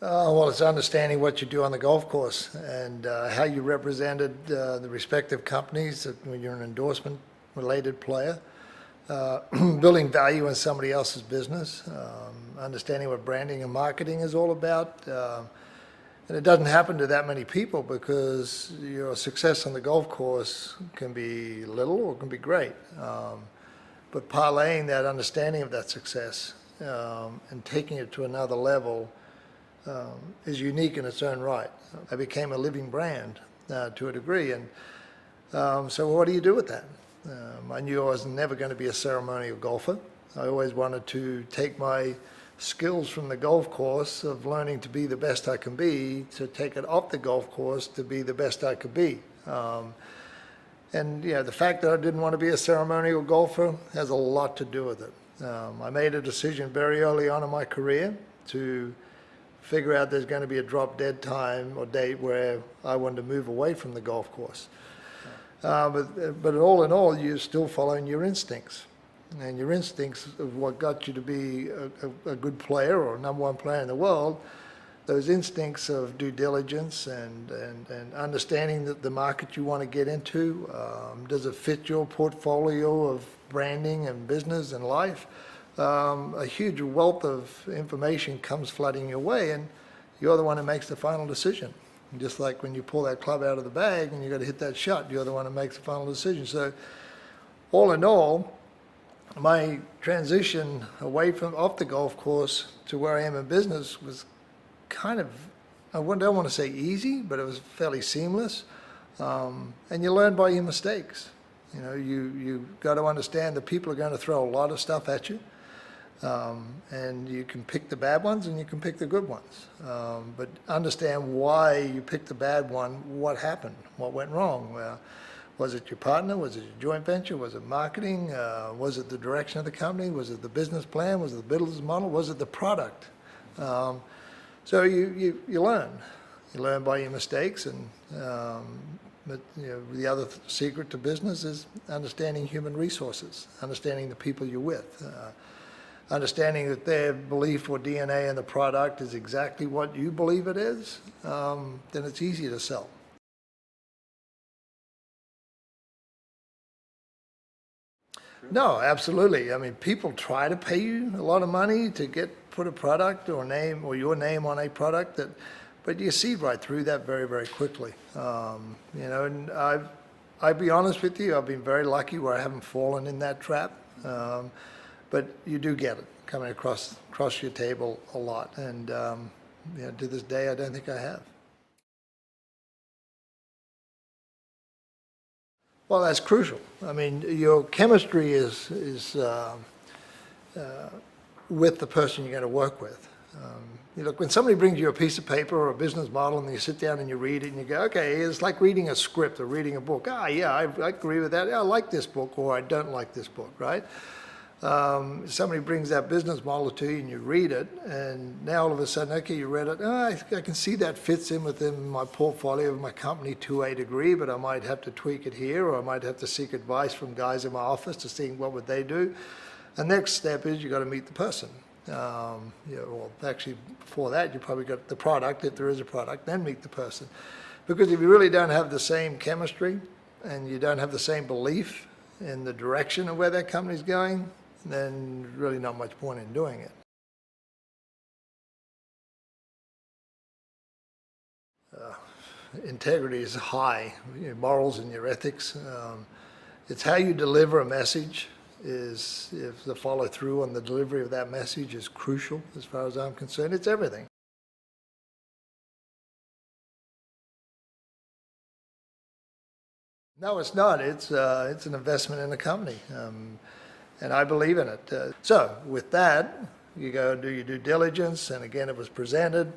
Well, it's understanding what you do on the golf course and how you represented the respective companies when you're an endorsement-related player, building value in somebody else's business, understanding what branding and marketing is all about. And it doesn't happen to that many people because your success on the golf course can be little or can be great. But parlaying that understanding of that success and taking it to another level is unique in its own right. I became a living brand to a degree, and so what do you do with that? I knew I was never going to be a ceremonial golfer. I always wanted to take my skills from the golf course of learning to be the best I can be to take it off the golf course to be the best I could be. And the fact that I didn't want to be a ceremonial golfer has a lot to do with it. I made a decision very early on in my career to figure out there's going to be a drop dead time or date where I wanted to move away from the golf course. But all in all, you're still following your instincts. And your instincts of what got you to be a good player or #1 player in the world, those instincts of due diligence and understanding that the market you want to get into, does it fit your portfolio of branding and business and life? A huge wealth of information comes flooding your way, and you're the one who makes the final decision. Just like when you pull that club out of the bag and you got to hit that shot, you're the one who makes the final decision. So all in all, my transition away from off the golf course to where I am in business was kind of, I don't want to say easy, but it was fairly seamless. And you learn by your mistakes. You got to understand that people are going to throw a lot of stuff at you. And you can pick the bad ones and you can pick the good ones. But understand why you picked the bad one, what happened, what went wrong. Was it your partner? Was it your joint venture? Was it marketing? Was it the direction of the company? Was it the business plan? Was it the business model? Was it the product? So you learn. You learn by your mistakes. But the other secret to business is understanding human resources, understanding the people you're with. Understanding that their belief or DNA in the product is exactly what you believe it is, then it's easy to sell. No, absolutely. I mean, people try to pay you a lot of money to put a product or name or your name on a product but you see right through that very, very quickly. And I'll be honest with you, I've been very lucky where I haven't fallen in that trap. But you do get it coming across your table a lot, and to this day, I don't think I have. Well, that's crucial. I mean, your chemistry is with the person you're going to work with. Look, when somebody brings you a piece of paper or a business model and you sit down and you read it and you go, okay, it's like reading a script or reading a book. Yeah, I agree with that. Yeah, I like this book, or I don't like this book, right? Somebody brings that business model to you and you read it, and now all of a sudden, okay, you read it. Oh, I can see that fits in within my portfolio of my company to a degree, but I might have to tweak it here, or I might have to seek advice from guys in my office to see what would they do. The next step is you got to meet the person. Well, actually, before that, you probably got the product, if there is a product, then meet the person. Because if you really don't have the same chemistry and you don't have the same belief in the direction of where that company's going, then really not much point in doing it. Integrity is high, your morals and your ethics. It's how you deliver a message if the follow through on the delivery of that message is crucial as far as I'm concerned. It's everything. No, it's not. It's an investment in the company. And I believe in it. So with that, you go and do your due diligence, and again, it was presented,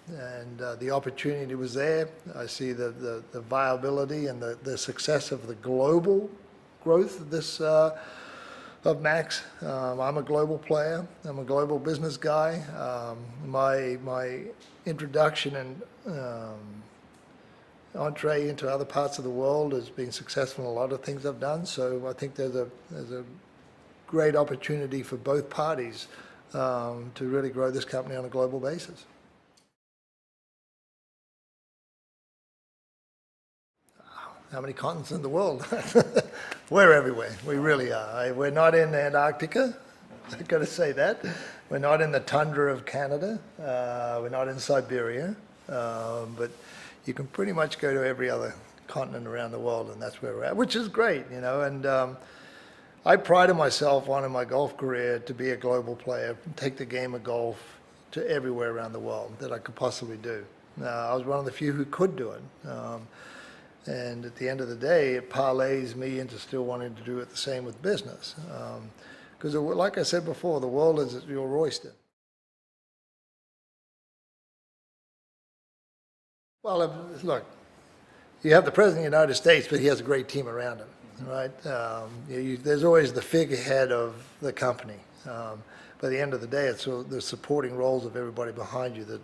and the opportunity was there. I see the viability and the success of the global growth of this of Max. I'm a global player. I'm a global business guy. My introduction and entree into other parts of the world has been successful in a lot of things I've done. So I think there's a great opportunity for both parties to really grow this company on a global basis. how many continents in the world? We're everywhere. We really are. We're not in Antarctica. I've got to say that. We're not in the tundra of Canada. We're not in Siberia. But you can pretty much go to every other continent around the world, and that's where we're at, which is great, you know. And I prided myself on in my golf career to be a global player, take the game of golf to everywhere around the world that I could possibly do. I was one of the few who could do it. And at the end of the day, it parlays me into still wanting to do it the same with business. Because like I said before, the world is your oyster. Well, look, you have the President of the United States, but he has a great team around him, right? There's always the figurehead of the company. By the end of the day, it's the supporting roles of everybody behind you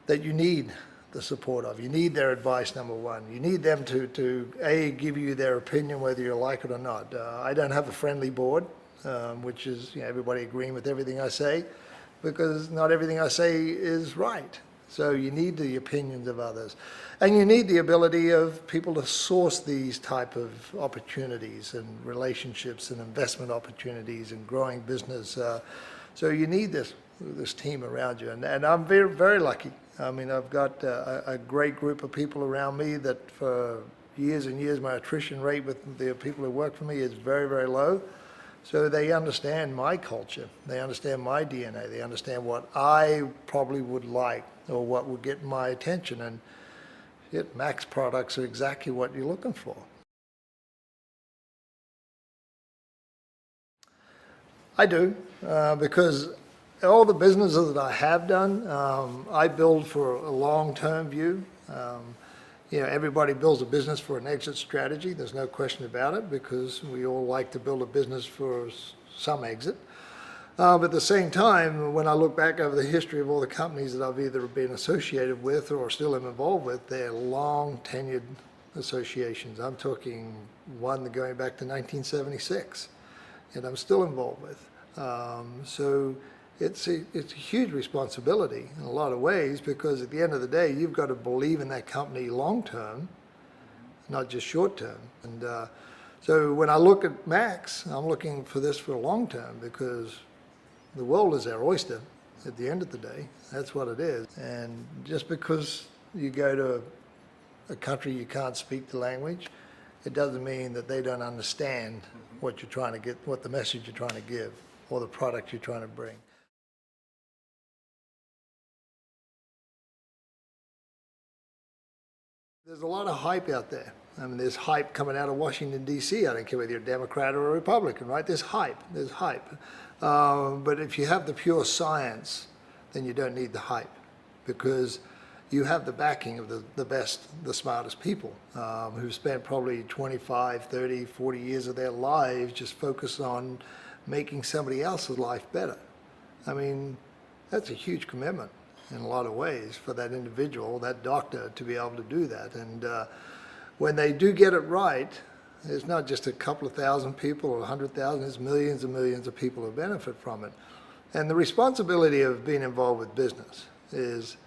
that you need the support of. You need their advice, number one. You need them to give you their opinion whether you like it or not. I don't have a friendly board, which is everybody agreeing with everything I say, because not everything I say is right. So you need the opinions of others. And you need the ability of people to source these type of opportunities and relationships and investment opportunities and growing business. So you need this team around you. And I'm very, very lucky. I mean, I've got a great group of people around me that for years and years, my attrition rate with the people who work for me is very, very low. So they understand my culture. They understand my DNA. They understand what I probably would like or what would get my attention. And Max products are exactly what you're looking for. I do, because all the businesses that I have done, I build for a long-term view. Everybody builds a business for an exit strategy. There's no question about it, because we all like to build a business for some exit. But at the same time, when I look back over the history of all the companies that I've either been associated with or still am involved with, they're long-tenured associations. I'm talking one going back to 1976, and I'm still involved with. So it's a huge responsibility in a lot of ways, because at the end of the day, you've got to believe in that company long-term, not just short-term. And so when I look at Max, I'm looking for this for a long-term, because the world is our oyster at the end of the day. That's what it is. And just because you go to a country you can't speak the language, it doesn't mean that they don't understand what you're trying to get, what the message you're trying to give, or the product you're trying to bring. There's a lot of hype out there. I mean, there's hype coming out of Washington, D.C. I don't care whether you're a Democrat or a Republican, right? There's hype. There's hype. But if you have the pure science, then you don't need the hype, because you have the backing of the best, the smartest people who've spent probably 25, 30, 40 years of their lives just focused on making somebody else's life better. I mean, that's a huge commitment in a lot of ways for that individual, that doctor, to be able to do that. And when they do get it right, it's not just a couple of thousand people or 100,000, it's millions and millions of people who benefit from it. And the responsibility of being involved with business is,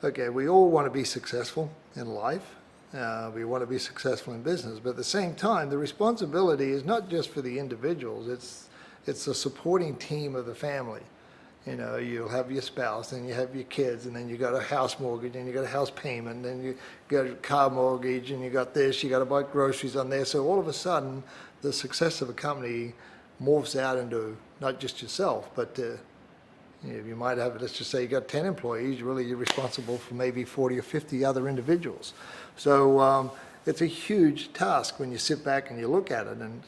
okay, we all want to be successful in life. We want to be successful in business. But at the same time, the responsibility is not just for the individuals, it's the supporting team of the family. You know, you'll have your spouse, and you have your kids, and then you got a house mortgage, and you got a house payment, and you got a car mortgage, and you got this, you got to buy groceries on there. So all of a sudden, the success of a company morphs out into not just yourself, but you might have, let's just say you got 10 employees, really you're responsible for maybe 40 or 50 other individuals. So it's a huge task when you sit back and you look at it, and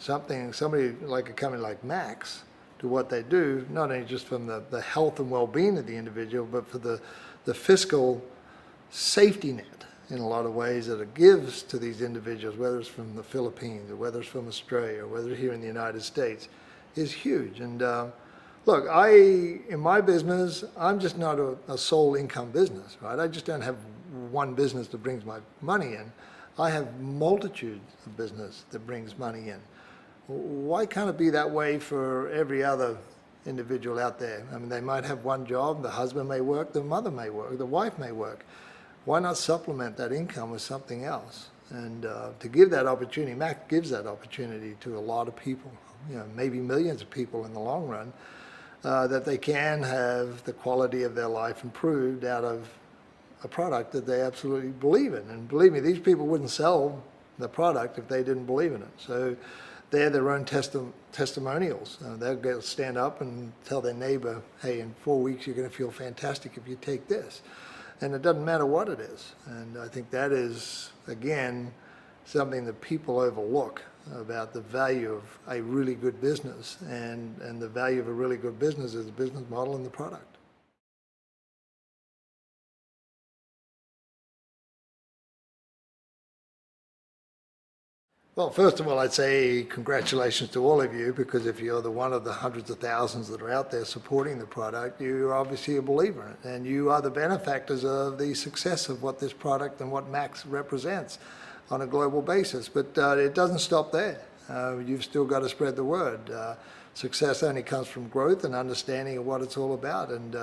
somebody like a company like Max, to what they do, not only just from the health and well-being of the individual, but for the fiscal safety net in a lot of ways that it gives to these individuals, whether it's from the Philippines or whether it's from Australia or whether here in the United States, is huge. And look, in my business, I'm just not a sole income business, right? I just don't have one business that brings my money in. I have multitudes of business that brings money in. Why can't it be that way for every other individual out there? I mean, they might have one job, the husband may work, the mother may work, the wife may work. Why not supplement that income with something else? And to give that opportunity, Mac gives that opportunity to a lot of people, maybe millions of people in the long run, that they can have the quality of their life improved out of a product that they absolutely believe in. And believe me, these people wouldn't sell the product if they didn't believe in it. So they're their own testimonials. They'll stand up and tell their neighbor, hey, in 4 weeks you're going to feel fantastic if you take this. And it doesn't matter what it is. And I think that is, again, something that people overlook about the value of a really good business. And the value of a really good business is the business model and the product. Well, first of all, I'd say congratulations to all of you, because if you're one of the hundreds of thousands that are out there supporting the product, you're obviously a believer in it, and you are the benefactors of the success of what this product and what Max represents on a global basis. But it doesn't stop there. You've still got to spread the word. Success only comes from growth and understanding of what it's all about. And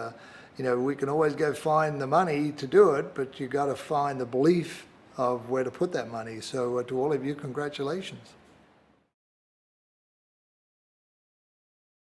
we can always go find the money to do it, but you got to find the belief of where to put that money. So to all of you, congratulations.